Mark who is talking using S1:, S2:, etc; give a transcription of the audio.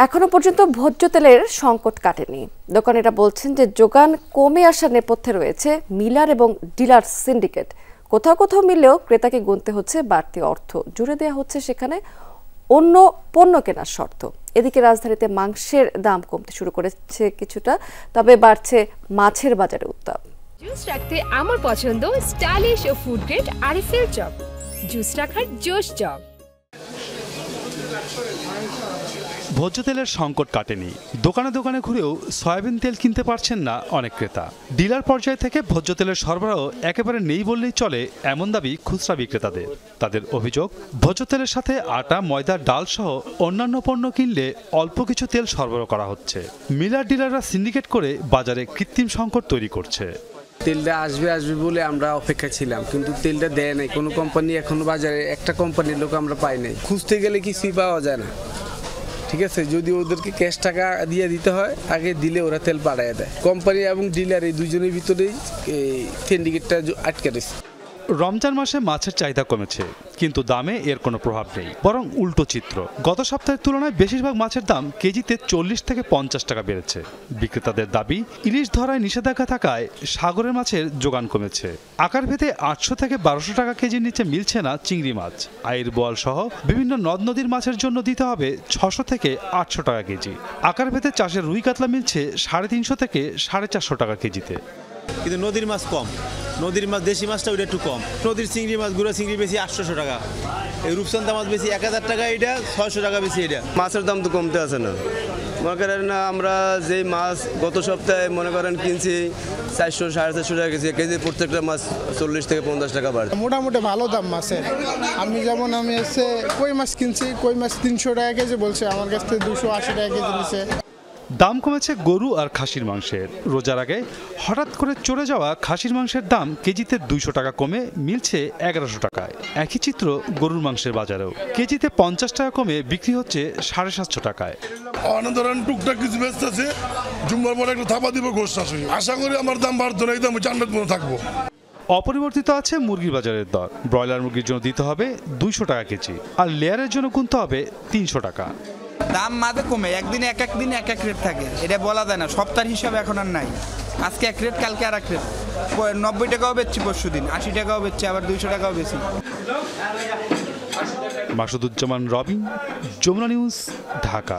S1: এখনো পর্যন্ত ভোজ্য তেলের সংকট কাটেনি। দোকানিরা বলছেন যে যোগান কমে আসার নেপথ্যে রয়েছে মিলার এবং ডিলার সিন্ডিকেট। কোথাও কোথাও মিললেও ক্রেতাকে গুনতে হচ্ছে বাড়তি অর্থ, জুড়ে দেওয়া হচ্ছে সেখানে অন্য পণ্য কেনার শর্ত। এদিকে রাজধানীতে মাংসের দাম কমতে শুরু করেছে কিছুটা, তবে বাড়ছে মাছের বাজারে উত্তাপ।
S2: জুস রাখতে আমার পছন্দ স্টাইলিশ ও ফুড গ্রেড আরিফেল চপ। জুস রাখার জোশ চপ।
S3: ভোজ্য তেলের সংকট কাটেনি। দোকানে দোকানে ঘুরেও সয়াবিন তেল কিনতে পারছেন না অনেক ক্রেতা। ডিলার পর্যায় থেকে ভোজ্য তেলের সরবরাহ একেবারে নেই বললেই চলে, এমন দাবি খুচরা বিক্রেতাদের। তাদের অভিযোগ, ভোজ্য তেলের সাথে আটা, ময়দা, ডাল সহ অন্যান্য পণ্য কিনলে অল্প কিছু তেল সরবরাহ করা হচ্ছে। মিলার ডিলাররা সিন্ডিকেট করে বাজারে কৃত্রিম সংকট তৈরি করছে।
S4: তেলটা আসবে বলে আমরা অপেক্ষা ছিলাম, কিন্তু তেলটা দেয় নাই কোনো কোম্পানি। এখনো বাজারে একটা কোম্পানির লোক আমরা পাই নাই। খুঁজতে গেলে কিছুই পাওয়া যায় না। ঠিক আছে, যদি ওদেরকে ক্যাশ টাকা দিয়ে দিতে হয়, আগে দিলে ওরা তেল বাড়ায় দেয়। কোম্পানি এবং ডিলার এই দুজনের ভিতরেই সিন্ডিকেটটা আটকে রয়েছে।
S3: রমজান মাসে মাছের চাহিদা কমেছে, কিন্তু দামে এর কোনো প্রভাব নেই, বরং উল্টো চিত্র। গত সপ্তাহের তুলনায় বেশিরভাগ মাছের দাম কেজিতে 40 থেকে 50 টাকা বেড়েছে। বিক্রেতাদের দাবি, ইলিশ ধরায় নিষেধাজ্ঞা থাকায় সাগরের মাছের যোগান কমেছে। আকার ভেদে 800 থেকে 1200 টাকা কেজির নিচে মিলছে না চিংড়ি মাছ। আইর, বোয়াল সহ বিভিন্ন নদ নদীর মাছের জন্য দিতে হবে 600 থেকে 800 টাকা কেজি। আকার ভেদে চাষের রুই কাতলা মিলছে 350 থেকে 450 টাকা কেজিতে।
S5: কিন্তু নদীর মাছ কম। নদীর মাছ, দেশি মাছটা ওইটা একটু কম। নদীর চিংড়ি মাছ, গুঁড়া চিংড়ি বেশি 800 টাকা। এই রূপচান্দা মাছ বেশি 1000 টাকা, এটা 600 টাকা বেশি। এটা
S6: মাছের দাম তো কমতে আছে না। মনে করেন না, আমরা যে মাছ গত সপ্তাহে মনে করেন কিনছি 400 450 টাকা কেজি, প্রত্যেকটা মাছ 40 থেকে 50 টাকা বাড়ছে।
S7: মোটামুটি ভালো দাম মাছের। আমি এসে কই মাছ কিনছি, কই মাছ 300 টাকা কেজি বলছে, আমার কাছ থেকে 280 টাকা কেজি নিচ্ছে।
S3: দাম কমেছে গরু আর খাসির মাংসের। রোজার আগে হঠাৎ করে চড়ে যাওয়া খাসির মাংসের দাম কেজিতে 200 টাকা কমে মিলছে 1100 টাকায়। একই চিত্র গরুর মাংসের বাজারেও। কেজিতে 50 টাকা কমে বিক্রি হচ্ছে 750 টাকায়।
S8: ধরেন টুকটাক কিছু ব্যস্ত আছে, জুম্মার পরে একটু থাপা দিব গোশ চাষ। আশা করি আমার দাম বাড়তো না, এই দাম জান্নাত মনে থাকবো।
S3: অপরিবর্তিত আছে মুরগির বাজারের দর। ব্রয়লার মুরগির জন্য দিতে হবে 200 টাকা কেজি, আর লেয়ারের জন্য কিনতে হবে 300 টাকা।
S9: দাম মাঝে কমে, একদিন এক এক রেট থাকে, এটা বলা যায় না। সপ্তাহের হিসাবে এখন আর নাই। আজকে এক রেট, কালকে আর এক রেট। 90 টাকাও বেচছি, পরশু দিন 80 টাকাও বেচছি, আবার 200 টাকাও বেশি।
S3: মাসুদুজ্জামান রবিন, যমুনা নিউজ, ঢাকা।